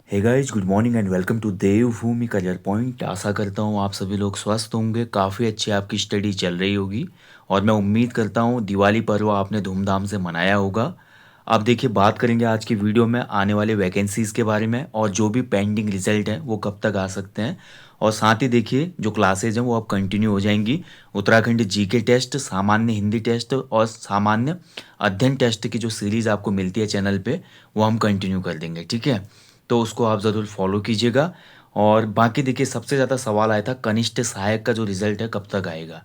Hey guys, good morning and welcome to Devbhoomi career point. आशा करता हूँ आप सभी लोग स्वस्थ होंगे, काफ़ी अच्छी आपकी स्टडी चल रही होगी और मैं उम्मीद करता हूँ दिवाली पर्व आपने धूमधाम से मनाया होगा। अब देखिए, बात करेंगे आज की वीडियो में आने वाले वैकेंसीज़ के बारे में और जो भी पेंडिंग रिजल्ट हैं वो कब तक आ सकते हैं। और साथ ही देखिए, जो क्लासेज हैं वो अब कंटिन्यू हो जाएंगी। उत्तराखंड जीके टेस्ट, सामान्य हिंदी टेस्ट और सामान्य अध्ययन टेस्ट की जो सीरीज़ आपको मिलती है चैनल पे, वो हम कंटिन्यू कर देंगे, ठीक है। तो उसको आप ज़रूर फॉलो कीजिएगा। और बाकी देखिए, सबसे ज़्यादा सवाल आया था कनिष्ठ सहायक का जो रिज़ल्ट है कब तक आएगा।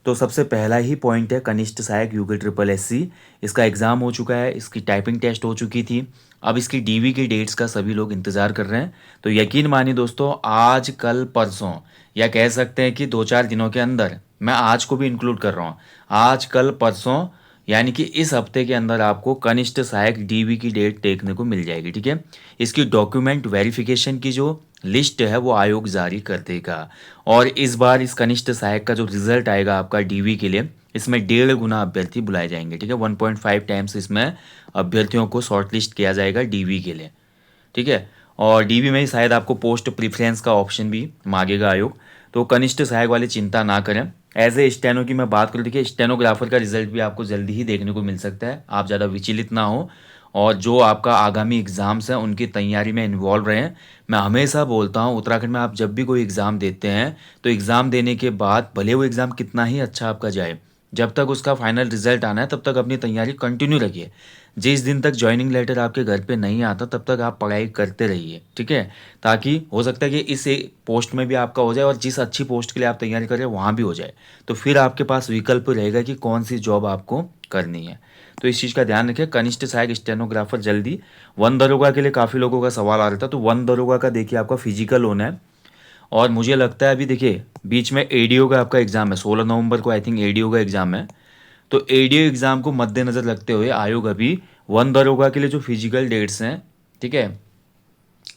तो सबसे पहला ही पॉइंट है कनिष्ठ सहायक यूके ट्रिपल एस सी। इसका एग्ज़ाम हो चुका है, इसकी टाइपिंग टेस्ट हो चुकी थी। अब इसकी डीवी की डेट्स का सभी लोग इंतज़ार कर रहे हैं। तो यकीन मानिए दोस्तों, आज कल परसों या कह सकते हैं कि 2-4 दिनों के अंदर, मैं आज को भी इंक्लूड कर रहा हूँ, आज कल परसों यानी कि इस हफ्ते के अंदर आपको कनिष्ठ सहायक डीवी की डेट देखने को मिल जाएगी, ठीक है। इसकी डॉक्यूमेंट वेरिफिकेशन की जो लिस्ट है वो आयोग जारी कर देगा। और इस बार इस कनिष्ठ सहायक का जो रिजल्ट आएगा आपका डीवी के लिए, इसमें 1.5 गुना अभ्यर्थी बुलाए जाएंगे, ठीक है। 1.5 टाइम्स इसमें अभ्यर्थियों को शॉर्टलिस्ट किया जाएगा डीवी के लिए, ठीक है। और डीबी में ही शायद आपको पोस्ट प्रीफरेंस का ऑप्शन भी मांगेगा आयोग। तो कनिष्ठ सहायक वाली चिंता ना करें। एज ए स्टेनो की मैं बात करूँ, देखिए स्टेनोग्राफर का रिजल्ट भी आपको जल्दी ही देखने को मिल सकता है, आप ज़्यादा विचलित ना हो। और जो आपका आगामी एग्ज़ाम्स हैं उनकी तैयारी में इन्वॉल्व रहें। मैं हमेशा बोलता हूँ, उत्तराखंड में आप जब भी कोई एग्ज़ाम देते हैं तो एग्ज़ाम देने के बाद भले वो एग्ज़ाम कितना ही अच्छा आपका जाए, जब तक उसका फाइनल रिजल्ट आना है तब तक अपनी तैयारी कंटिन्यू रखिए। जिस दिन तक जॉइनिंग लेटर आपके घर पे नहीं आता तब तक आप पढ़ाई करते रहिए, ठीक है। ताकि हो सकता है कि इस पोस्ट में भी आपका हो जाए और जिस अच्छी पोस्ट के लिए आप तैयारी कर रहे हैं वहाँ भी हो जाए। तो फिर आपके पास विकल्प रहेगा कि कौन सी जॉब आपको करनी है। तो इस चीज़ का ध्यान रखें। कनिष्ठ सहायक स्टेनोग्राफर जल्दी। वन दरोगा के लिए काफ़ी लोगों का सवाल आ रहा था, तो वन दरोगा का देखिए आपका फिजिकल होना है। और मुझे लगता है अभी देखिए बीच में एडीओ का आपका एग्ज़ाम है, 16 नवंबर को आई थिंक एडीओ का एग्ज़ाम है। तो एडीओ एग्ज़ाम को मद्देनज़र रखते हुए आयोग अभी वन दरोगा के लिए जो फिजिकल डेट्स हैं, ठीक है,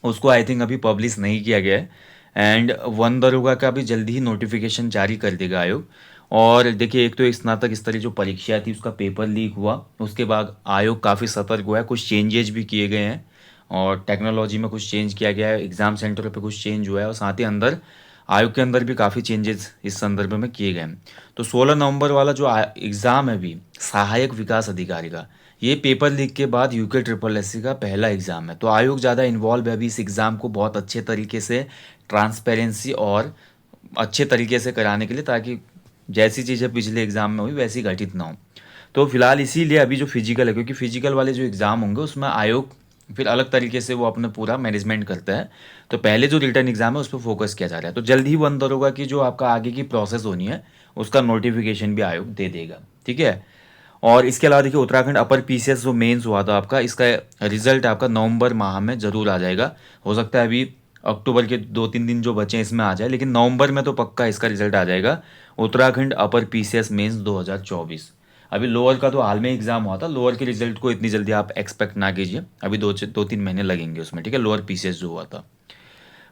उसको आई थिंक अभी पब्लिश नहीं किया गया है। एंड वन दरोगा का भी जल्दी ही नोटिफिकेशन जारी कर देगा आयोग। और देखिए, एक तो स्नातक स्तरीय जो परीक्षा थी उसका पेपर लीक हुआ, उसके बाद आयोग काफ़ी सतर्क हुआ है, कुछ चेंजेज भी किए गए हैं। और टेक्नोलॉजी में कुछ चेंज किया गया है, एग्ज़ाम सेंटर पे कुछ चेंज हुआ है और साथ ही अंदर आयोग के अंदर भी काफ़ी चेंजेस इस संदर्भ में किए गए हैं। तो 16 नवंबर वाला जो एग्ज़ाम है अभी सहायक विकास अधिकारी का, ये पेपर लीक के बाद यूके ट्रिपल एस सी का पहला एग्ज़ाम है। तो आयोग ज़्यादा इन्वॉल्व है अभी इस एग्ज़ाम को बहुत अच्छे तरीके से, ट्रांसपेरेंसी और अच्छे तरीके से कराने के लिए, ताकि जैसी चीज़ें पिछले एग्ज़ाम में हुई वैसी घटित ना हो। तो फिलहाल इसीलिए अभी जो फिजिकल है, क्योंकि फिजिकल वाले जो एग्ज़ाम होंगे उसमें आयोग फिर अलग तरीके से वो अपना पूरा मैनेजमेंट करता है। तो पहले जो रिटर्न एग्ज़ाम है उस पर फोकस किया जा रहा है। तो जल्द ही वन दरोगा की जो आपका आगे की प्रोसेस होनी है उसका नोटिफिकेशन भी आयोग दे देगा, ठीक है। और इसके अलावा देखिए, उत्तराखंड अपर पीसीएस जो मेंस हुआ था आपका, इसका रिजल्ट आपका नवंबर माह में ज़रूर आ जाएगा। हो सकता है अभी अक्टूबर के 2-3 दिन जो बचे हैं इसमें आ जाए, लेकिन नवंबर में तो पक्का इसका रिजल्ट आ जाएगा। Uttarakhand upper PCS mains 2024। अभी लोअर का तो हाल में एग्जाम हुआ था, लोअर के रिजल्ट को इतनी जल्दी आप एक्सपेक्ट ना कीजिए, अभी 2-3 महीने लगेंगे उसमें, ठीक है, लोअर पीसीएस जो हुआ था।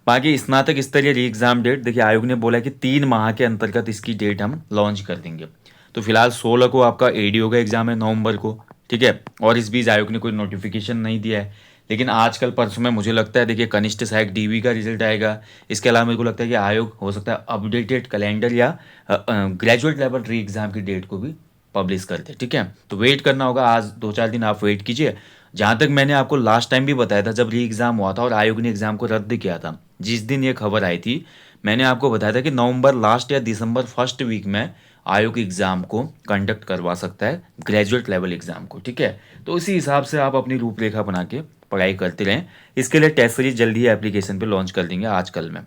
बाकी स्नातक स्तरीय री एग्जाम डेट देखिए, आयोग ने बोला कि 3 माह के अंतर्गत इसकी डेट हम लॉन्च कर देंगे। तो फिलहाल 16 को आपका एडीओ का एग्जाम है, नवंबर को, ठीक है। और इस बीच आयोग ने कोई नोटिफिकेशन नहीं दिया है, लेकिन आजकल परसों में मुझे लगता है देखिए कनिष्ठ सहायक डीवी का रिजल्ट आएगा। इसके अलावा मेरे को लगता है कि आयोग हो सकता है अपडेटेड कैलेंडर या ग्रेजुएट लेवल री एग्जाम की डेट को भी पब्लिश कर दे, ठीक है। तो वेट करना होगा, आज 2-4 दिन आप वेट कीजिए। जहाँ तक मैंने आपको लास्ट टाइम भी बताया था, जब री एग्ज़ाम हुआ था और आयोग ने एग्ज़ाम को रद्द किया था, जिस दिन ये खबर आई थी, मैंने आपको बताया था कि नवंबर लास्ट या दिसंबर फर्स्ट वीक में आयोग एग्ज़ाम को कंडक्ट करवा सकता है, ग्रेजुएट लेवल एग्ज़ाम को, ठीक है। तो उसी हिसाब से आप अपनी रूपरेखा बना के पढ़ाई करते रहें। इसके लिए टेस्ट सीरीज जल्दी ही एप्लीकेशन पे लॉन्च कर देंगे आजकल में।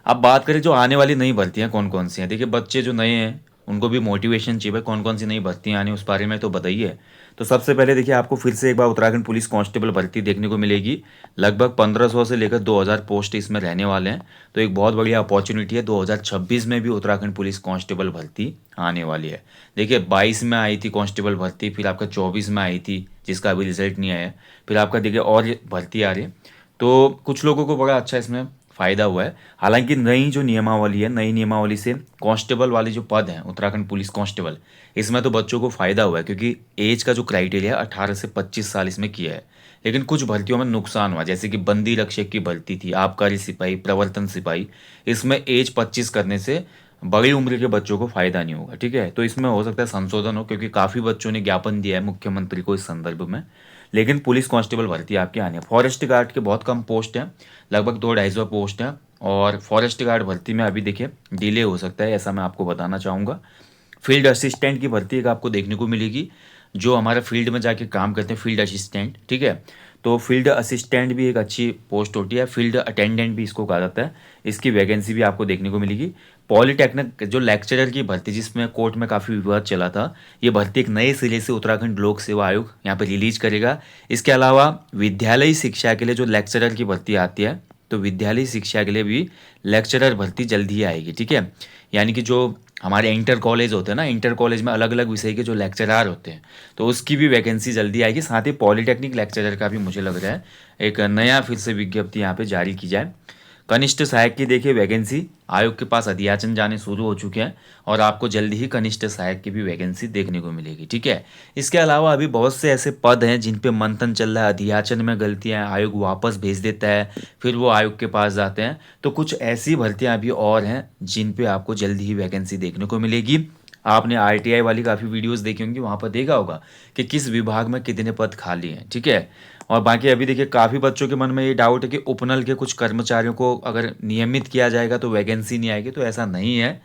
अब बात करें जो आने वाली नई भर्तियां कौन कौन सी हैं, देखिए बच्चे जो नए हैं उनको भी मोटिवेशन चाहिए, कौन कौन सी नई भर्तियां आनी उस बारे में तो बताइए। तो सबसे पहले देखिए, आपको फिर से एक बार उत्तराखंड पुलिस कांस्टेबल भर्ती देखने को मिलेगी। लगभग 1500 से लेकर 2000 पोस्ट इसमें रहने वाले हैं। तो एक बहुत बढ़िया अपॉर्चुनिटी है, 2026 में भी उत्तराखंड पुलिस कांस्टेबल भर्ती आने वाली है। देखिए 22 में आई थी कांस्टेबल भर्ती, फिर आपका 24 में आई थी जिसका अभी रिजल्ट नहीं आया, फिर आपका देखिए और भर्ती आ रही है। तो कुछ लोगों को बड़ा अच्छा इसमें फ़ायदा हुआ है। हालांकि नई जो नियमावली है, नई नियमावली से कांस्टेबल वाले जो पद हैं उत्तराखंड पुलिस कांस्टेबल, इसमें तो बच्चों को फ़ायदा हुआ है क्योंकि एज का जो क्राइटेरिया 18 से 25 साल इसमें किया है। लेकिन कुछ भर्तियों में नुकसान हुआ, जैसे कि बंदी रक्षक की भर्ती थी, आबकारी सिपाही, प्रवर्तन सिपाही, इसमें एज 25 करने से बड़ी उम्र के बच्चों को फ़ायदा नहीं होगा। ठीक है, तो इसमें हो सकता है संशोधन हो, क्योंकि काफ़ी बच्चों ने ज्ञापन दिया है मुख्यमंत्री को इस संदर्भ में। लेकिन पुलिस कांस्टेबल भर्ती आपकी आनी है। फॉरेस्ट गार्ड के बहुत कम पोस्ट हैं, लगभग 200-250 पोस्ट हैं। और फॉरेस्ट गार्ड भर्ती में अभी देखिए डिले हो सकता है, ऐसा मैं आपको बताना चाहूँगा। फील्ड असिस्टेंट की भर्ती एक आपको देखने को मिलेगी, जो हमारा फील्ड में जाके काम करते हैं, फील्ड असिस्टेंट। ठीक है, तो फील्ड असिस्टेंट भी एक अच्छी पोस्ट होती है, फील्ड अटेंडेंट भी इसको कहा जाता है। इसकी वैकेंसी भी आपको देखने को मिलेगी। पॉलीटेक्निक जो लेक्चरर की भर्ती, जिसमें कोर्ट में काफ़ी विवाद चला था, ये भर्ती एक नए सिरे से उत्तराखंड लोक सेवा आयोग यहाँ पर रिलीज करेगा। इसके अलावा विद्यालयी शिक्षा के लिए जो लेक्चरर की भर्ती आती है, तो विद्यालयी शिक्षा के लिए भी लेक्चरर भर्ती जल्दी ही आएगी। ठीक है, यानी कि जो हमारे इंटर कॉलेज होते हैं ना, इंटर कॉलेज में अलग अलग विषय के जो लेक्चरार होते हैं, तो उसकी भी वैकेंसी जल्दी आएगी। साथ ही पॉलीटेक्निक लेक्चरर का भी मुझे लग रहा है एक नया फिर से विज्ञप्ति यहाँ पे जारी की जाए। कनिष्ठ सहायक की देखिए वैकेंसी, आयोग के पास अधियाचन जाने शुरू हो चुके हैं और आपको जल्दी ही कनिष्ठ सहायक की भी वैकेंसी देखने को मिलेगी। ठीक है, इसके अलावा अभी बहुत से ऐसे पद हैं जिन पे मंथन चल रहा है, अधियाचन में गलतियां हैं, आयोग वापस भेज देता है, फिर वो आयोग के पास जाते हैं। तो कुछ ऐसी भर्तियां अभी और हैं जिन पे आपको जल्दी ही वैकेंसी देखने को मिलेगी। आपने आरटीआई वाली काफ़ी वीडियोस देखी होंगी, वहाँ पर देखा होगा कि किस विभाग में कितने पद खाली हैं। ठीक है, और बाकी अभी देखिए काफ़ी बच्चों के मन में ये डाउट है कि उपनल के कुछ कर्मचारियों को अगर नियमित किया जाएगा तो वैकेंसी नहीं आएगी, तो ऐसा नहीं है।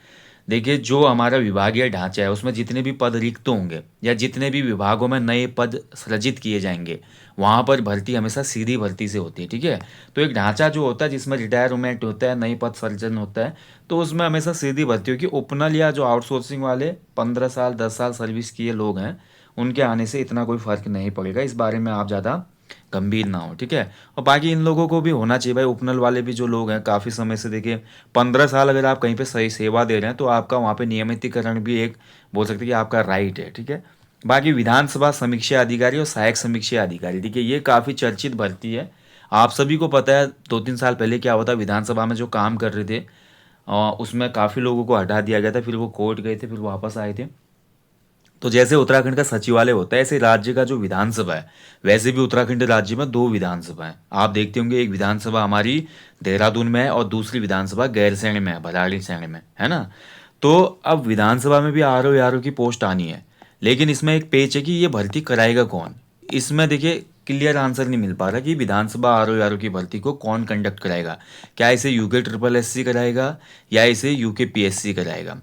देखिए जो हमारा विभागीय ढांचा है उसमें जितने भी पद रिक्त होंगे या जितने भी विभागों में नए पद सृजित किए जाएंगे, वहाँ पर भर्ती हमेशा सीधी भर्ती से होती है। ठीक है, तो एक ढांचा जो होता है जिसमें रिटायरमेंट होता है, नई पद सृजन होता है, तो उसमें हमेशा सीधी भर्ती होगी। उपनल या जो आउटसोर्सिंग वाले 15 साल 10 साल सर्विस किए लोग हैं, उनके आने से इतना कोई फर्क नहीं पड़ेगा। इस बारे में आप ज़्यादा गंभीर ना हो। ठीक है, और बाकी इन लोगों को भी होना चाहिए भाई, उपनल वाले भी जो लोग हैं काफ़ी समय से, देखिए 15 साल अगर आप कहीं पे सही सेवा दे रहे हैं तो आपका वहाँ पे नियमितीकरण भी एक बोल सकते हैं कि आपका राइट है। ठीक है, बाकी विधानसभा समीक्षा अधिकारी और सहायक समीक्षा अधिकारी, देखिए ये काफ़ी चर्चित भर्ती है। आप सभी को पता है 2-3 साल पहले क्या हुआ था, विधानसभा में जो काम कर रहे थे उसमें काफ़ी लोगों को हटा दिया गया था, फिर वो कोर्ट गए थे, फिर वापस आए थे। तो जैसे उत्तराखंड का सचिवालय होता है, ऐसे राज्य का जो विधानसभा है, वैसे भी उत्तराखंड राज्य में 2 विधानसभा है। आप देखते होंगे एक विधानसभा हमारी देहरादून में है और दूसरी विधानसभा गैरसैंण में है, भराड़ीसैंण में, है ना। तो अब विधानसभा में भी आरओ की पोस्ट आनी है, लेकिन इसमें एक पेच है कि ये भर्ती कराएगा कौन। इसमें देखिए क्लियर आंसर नहीं मिल पा रहा कि विधानसभा आरओ की भर्ती को कौन कंडक्ट कराएगा। क्या इसे यूके ट्रिपल एससी कराएगा या इसे यूके पीएससी कराएगा।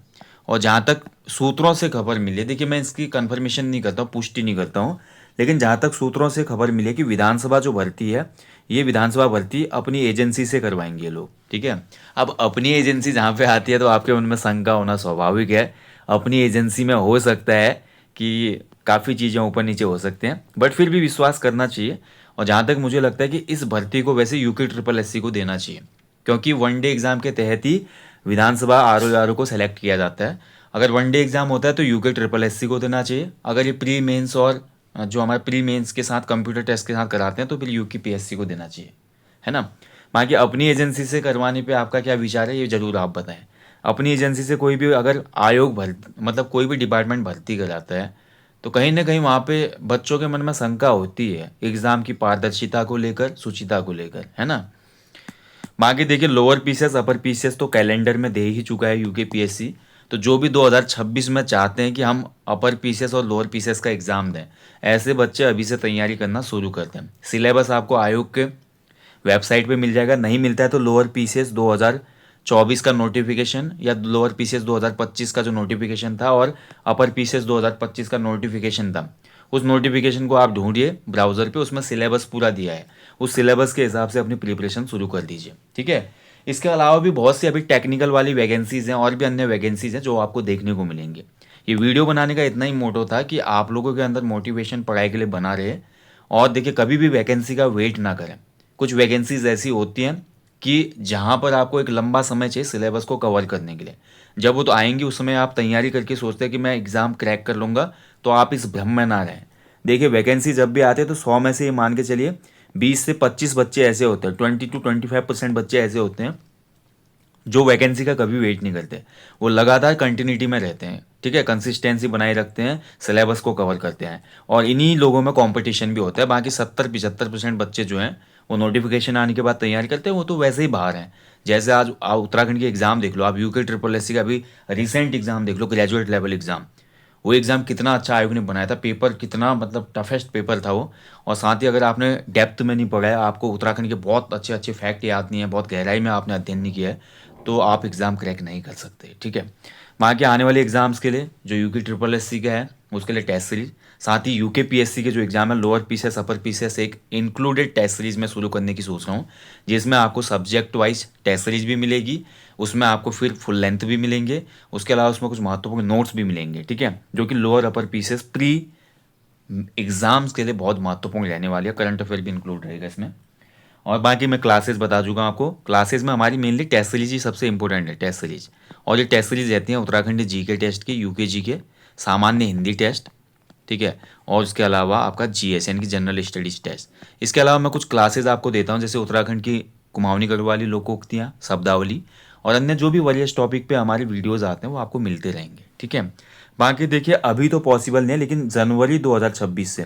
और जहाँ तक सूत्रों से खबर मिली है, देखिए मैं इसकी कंफर्मेशन नहीं करता हूँ, पुष्टि नहीं करता हूँ, लेकिन जहाँ तक सूत्रों से खबर मिली है कि विधानसभा जो भर्ती है, ये विधानसभा भर्ती अपनी एजेंसी से करवाएंगे ये लोग। ठीक है, अब अपनी एजेंसी जहाँ पे आती है तो आपके मन में शंका होना स्वाभाविक है। अपनी एजेंसी में हो सकता है कि काफ़ी चीज़ें ऊपर नीचे हो सकते हैं, बट फिर भी विश्वास करना चाहिए। और जहाँ तक मुझे लगता है कि इस भर्ती को वैसे यूके ट्रिपल एससी को देना चाहिए, क्योंकि वनडे एग्ज़ाम के तहत ही विधानसभा आरओ को सेलेक्ट किया जाता है। अगर वनडे एग्ज़ाम होता है तो यूके ट्रिपल एससी को देना चाहिए। अगर ये प्री मेंस और जो हमारे प्री मेंस के साथ कंप्यूटर टेस्ट के साथ कराते हैं तो फिर यूके पीएससी को देना चाहिए, है ना। बाकी अपनी एजेंसी से करवाने पे आपका क्या विचार है, ये ज़रूर आप बताएं। अपनी एजेंसी से कोई भी अगर आयोग मतलब कोई भी डिपार्टमेंट भर्ती कराता है, तो कहीं ना कहीं वहाँ पे बच्चों के मन में शंका होती है एग्ज़ाम की पारदर्शिता को लेकर, शुचिता को लेकर, है ना। बाकी देखिए लोअर पीसीएस अपर पीसीएस तो कैलेंडर में दे ही चुका है यूके पीएससी। तो जो भी 2026 में चाहते हैं कि हम अपर पीसीएस और लोअर पीसीएस का एग्ज़ाम दें, ऐसे बच्चे अभी से तैयारी करना शुरू करते हैं। सिलेबस आपको आयोग के वेबसाइट पे मिल जाएगा, नहीं मिलता है तो लोअर पीसीएस 2024 का नोटिफिकेशन या लोअर पीसीएस 2025 का जो नोटिफिकेशन था और अपर पीसीएस 2025 का नोटिफिकेशन था, उस नोटिफिकेशन को आप ढूंढिए ब्राउज़र पे, उसमें सिलेबस पूरा दिया है। उस सिलेबस के हिसाब से अपनी प्रिपरेशन शुरू कर दीजिए। ठीक है, इसके अलावा भी बहुत सी अभी टेक्निकल वाली वैकेंसीज़ हैं और भी अन्य वैकेंसीज़ हैं जो आपको देखने को मिलेंगे। ये वीडियो बनाने का इतना ही मोटो था कि आप लोगों के अंदर मोटिवेशन पढ़ाई के लिए बना रहे। और देखिए कभी भी वैकेंसी का वेट ना करें। कुछ वैकेंसीज ऐसी होती हैं कि जहाँ पर आपको एक लंबा समय चाहिए सिलेबस को कवर करने के लिए। जब वो तो आएंगी उस समय आप तैयारी करके सोचते हैं कि मैं एग्ज़ाम क्रैक कर लूँगा, तो आप इस भ्रम में ना रहें। देखिए वैकेंसी जब भी आते हैं तो 100 में से ये मान के चलिए 20 से 25 बच्चे ऐसे होते हैं, 20 to 25% बच्चे ऐसे होते हैं जो वैकेंसी का कभी वेट नहीं करते, वो लगातार कंटिन्यूटी में रहते हैं, ठीक है, कंसिस्टेंसी बनाए रखते हैं, सिलेबस को कवर करते हैं, और इन्हीं लोगों में कंपटीशन भी होता है। बाकी 70-75% बच्चे जो हैं वो नोटिफिकेशन आने के बाद तैयारी करते हैं, वो तो वैसे ही बाहर हैं। जैसे आज उत्तराखंड के एग्ज़ाम देख लो, आप यूके ट्रिपल एस सी का अभी रिसेंट एग्ज़ाम देख लो, ग्रेजुएट लेवल एग्ज़ाम, वो एग्ज़ाम कितना अच्छा आयोग ने बनाया था, पेपर कितना मतलब टफेस्ट पेपर था वो। और साथ ही अगर आपने डेप्थ में नहीं पढ़ा है, आपको उत्तराखंड के बहुत अच्छे अच्छे फैक्ट याद नहीं है, बहुत गहराई में आपने अध्ययन नहीं किया है, तो आप एग्ज़ाम क्रैक नहीं कर सकते, ठीक है। वहाँ के आने वाले एग्ज़ाम्स के लिए जो यूके ट्रिपल एस सी का है उसके लिए टेस्ट सीरीज, साथ ही यूके पीएससी के जो एग्ज़ाम है लोअर पीसीएस अपर पीसीएस एक इंक्लूडेड टेस्ट सीरीज में शुरू करने की सोच रहा हूँ, जिसमें आपको सब्जेक्ट वाइज टेस्ट सीरीज भी मिलेगी, उसमें आपको फिर फुल लेंथ भी मिलेंगे, उसके अलावा उसमें कुछ महत्वपूर्ण नोट्स भी मिलेंगे, ठीक है, जो कि lower upper PCS pre exams के लिए बहुत महत्वपूर्ण रहने वाली है। करंट अफेयर भी इंक्लूड रहेगा इसमें। और बाकी मैं क्लासेस बता चुका आपको। क्लासेस में हमारी मेनली टेस्ट सीरीज ही सबसे इंपॉर्टेंट है, टेस्ट सीरीज। और ये टेस्ट सीरीज रहती है उत्तराखंड जीके टेस्ट की, यूके जीके, सामान्य हिंदी टेस्ट, ठीक है, और उसके अलावा आपका जीएस यानी कि जनरल स्टडीज टेस्ट। इसके अलावा मैं कुछ क्लासेस आपको देता हूँ, जैसे उत्तराखंड की कुमाऊनी गढ़वाली लोकोक्तियाँ, शब्दावली, और अन्य जो भी वरियस टॉपिक पे हमारे वीडियोज़ आते हैं वो आपको मिलते रहेंगे, ठीक है। बाकी देखिए अभी तो पॉसिबल नहीं है, लेकिन जनवरी 2026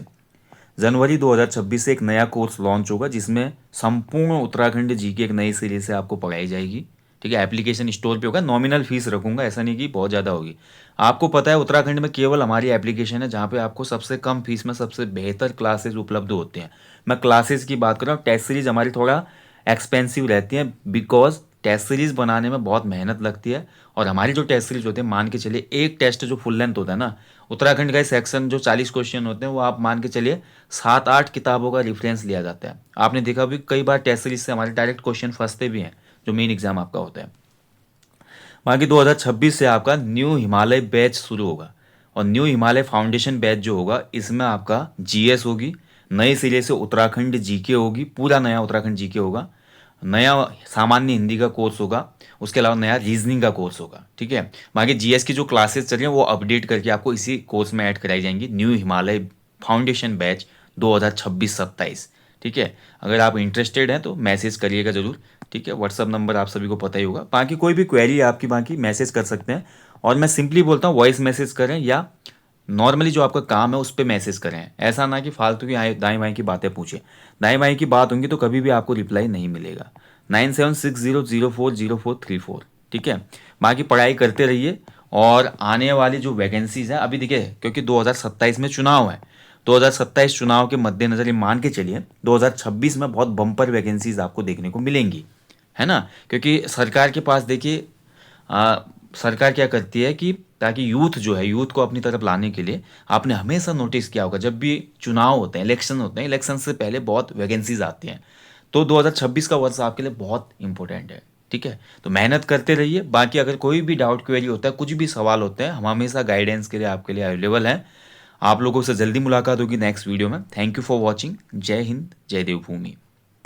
से एक नया कोर्स लॉन्च होगा, जिसमें संपूर्ण उत्तराखंड जीके एक नई सीरीज से आपको पढ़ाई जाएगी, ठीक है। एप्लीकेशन स्टोर पे होगा, नॉमिनल फीस रखूंगा, ऐसा नहीं कि बहुत ज़्यादा होगी। आपको पता है उत्तराखंड में केवल हमारी एप्लीकेशन है जहाँ पे आपको सबसे कम फीस में सबसे बेहतर क्लासेस उपलब्ध होते हैं। मैं क्लासेस की बात कर रहा हूँ, टेस्ट सीरीज हमारी थोड़ा एक्सपेंसिव रहती है, बिकॉज टेस्ट सीरीज बनाने में बहुत मेहनत लगती है। और हमारी जो टेस्ट सीरीज होती है, मान के चलिए एक टेस्ट जो फुल लेंथ होता है ना, उत्तराखंड का सेक्शन जो 40 क्वेश्चन होते हैं, वो आप मान के चलिए 7-8 किताबों का रेफरेंस लिया जाता है। आपने देखा भी कई बार टेस्ट सीरीज से हमारे डायरेक्ट क्वेश्चन फंसते भी हैं, जो मेन एग्जाम आपका होता है। बाकी 2026 से आपका न्यू हिमालय बैच शुरू होगा, और न्यू हिमालय फाउंडेशन बैच जो होगा इसमें आपका जीएस होगी, नए सिरे से उत्तराखंड जीके होगी, पूरा नया उत्तराखंड जीके होगा, नया सामान्य हिंदी का कोर्स होगा, उसके अलावा नया रीजनिंग का कोर्स होगा, ठीक है। बाकी जीएस की जो क्लासेस चल रही हैं वो अपडेट करके आपको इसी कोर्स में ऐड कराई जाएंगी, न्यू हिमालय फाउंडेशन बैच 2026-27, ठीक है। अगर आप इंटरेस्टेड हैं तो मैसेज करिएगा ज़रूर, ठीक है। व्हाट्सअप नंबर आप सभी को पता ही होगा। बाकी कोई भी क्वेरी आपकी बाकी मैसेज कर सकते हैं, और मैं सिंपली बोलता हूँ वॉइस मैसेज करें या नॉर्मली जो आपका काम है उस पर मैसेज करें, ऐसा ना कि फालतू की दाएं बाएं की बातें पूछें। दाएं बाएं की बात होंगी तो कभी भी आपको रिप्लाई नहीं मिलेगा। 9760040434, ठीक है। बाकी पढ़ाई करते रहिए, और आने वाली जो वैकेंसीज हैं अभी देखिए, क्योंकि 2027 में चुनाव है, 2027 चुनाव के मद्देनजर ये मान के चलिए 2026 में बहुत बम्पर वैकेंसीज आपको देखने को मिलेंगी, है ना। क्योंकि सरकार के पास देखिए सरकार क्या करती है कि ताकि यूथ जो है, यूथ को अपनी तरफ लाने के लिए, आपने हमेशा नोटिस किया होगा जब भी चुनाव होते हैं, इलेक्शन होते हैं, इलेक्शन से पहले बहुत वैकेंसीज आती हैं। तो 2026 का वर्ष आपके लिए बहुत इंपॉर्टेंट है, ठीक है। तो मेहनत करते रहिए। बाकी अगर कोई भी डाउट क्वेरी होता है, कुछ भी सवाल होते हैं, हम हमेशा गाइडेंस के लिए आपके लिए अवेलेबल हैं। आप लोगों से जल्दी मुलाकात होगी नेक्स्ट वीडियो में। Thank you for watching. जय हिंद, जय देवभूमि।